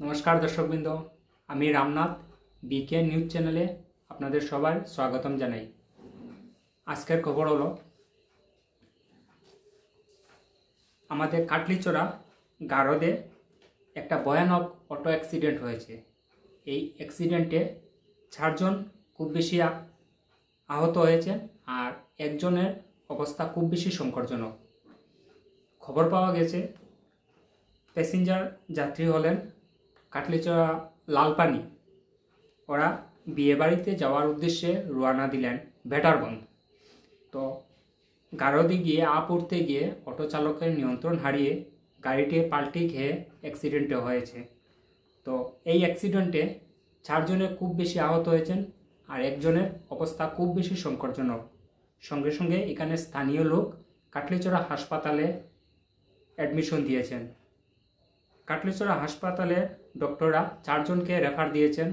नमस्कार दर्शकबृंद आमी Ramnath BK news चैनेले आपनादेर सबार स्वागतम जानाई। आजकेर खबर हलो आमादेर काटलिचोड़ा गारोदे एक भयानक अटो एक्सिडेंट हयेछे। এই एक्सिडेंटे 4 जन खूब बेशी आहत हयेछेन और एकजनेर अवस्था खूब बेशी संकटजनक। खबर पाওয়া गेছে पैसेंजार यात्री हलेन काटलिचोड़ा लालपानी। ओरा बिये बाड़ीते जावार उद्देश्ये रवाना दिलेन भेटारबंध। तो गारोदी गिये आप उठते गिये अटो चालकेर नियंत्रण हारिये गाड़ीटी पाल्टी खेये एक्सिडेंटे हयेछे। तो এই एक्सिडेंटे 4 जने खूब बेशी आहत हयेछेन और एकजनेर अवस्था खूब बेशी संकटजनक। संगे संगे एखाने स्थानीय लोक काटलिचोड़ा हासपाताले एडमिशन दिएछेन। काटलिचोड़ा हासपाताले डॉक्टररा 4 जनके रेफार दिएछेन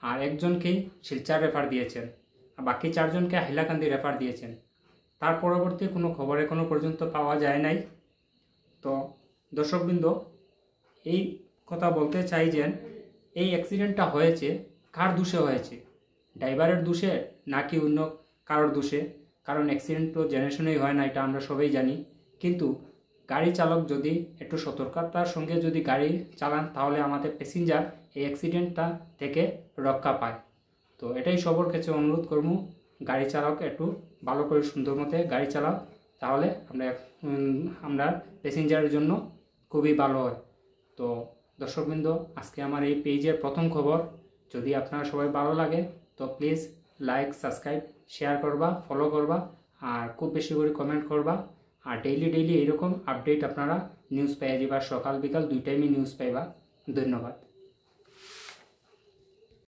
और एकजनके शिलचर रेफार दिएछेन और बाकी 4 जनके हाइलाकांदी रेफार दिएछेन। तार परवर्ती कोनो खबर एखोनो पर्यन्त पाওয়া যায় নাই। तो दर्शकबृंद এই কথা বলতে চাই যে এই অ্যাক্সিডেন্টটা হয়েছে কার দোষে হয়েছে, ড্রাইভারের দোষে নাকি অন্য কারোর দোষে? কারণ অ্যাক্সিডেন্ট তো জেনে শুনেই হয় না, এটা আমরা সবাই জানি। কিন্তু গাড়ি চালক যদি একটু সতর্কতার সঙ্গে যদি গাড়ি চালান তাহলে আমাদের প্যাসেঞ্জার এই অ্যাক্সিডেন্টটা থেকে রক্ষা পায়। তো এটাই সবার কাছে অনুরোধ করব, গাড়ি চালক একটু ভালো করে সুন্দর মতে গাড়ি চালাও, তাহলে আমরা প্যাসেঞ্জারের জন্য খুবই ভালো হয়। তো দর্শকবৃন্দ আজকে আমার এই পেজের প্রথম খবর। যদি আপনারা সবাই ভালো লাগে তো প্লিজ লাইক সাবস্ক্রাইব শেয়ার করবা, ফলো করবা আর খুব বেশি করে কমেন্ট করবা। আর ডেইলি এইরকম আপডেট আপনারা নিউজ পেয়ে যাবা, সকাল বিকাল 2 টাইমে নিউজ পাইবা। ধন্যবাদ।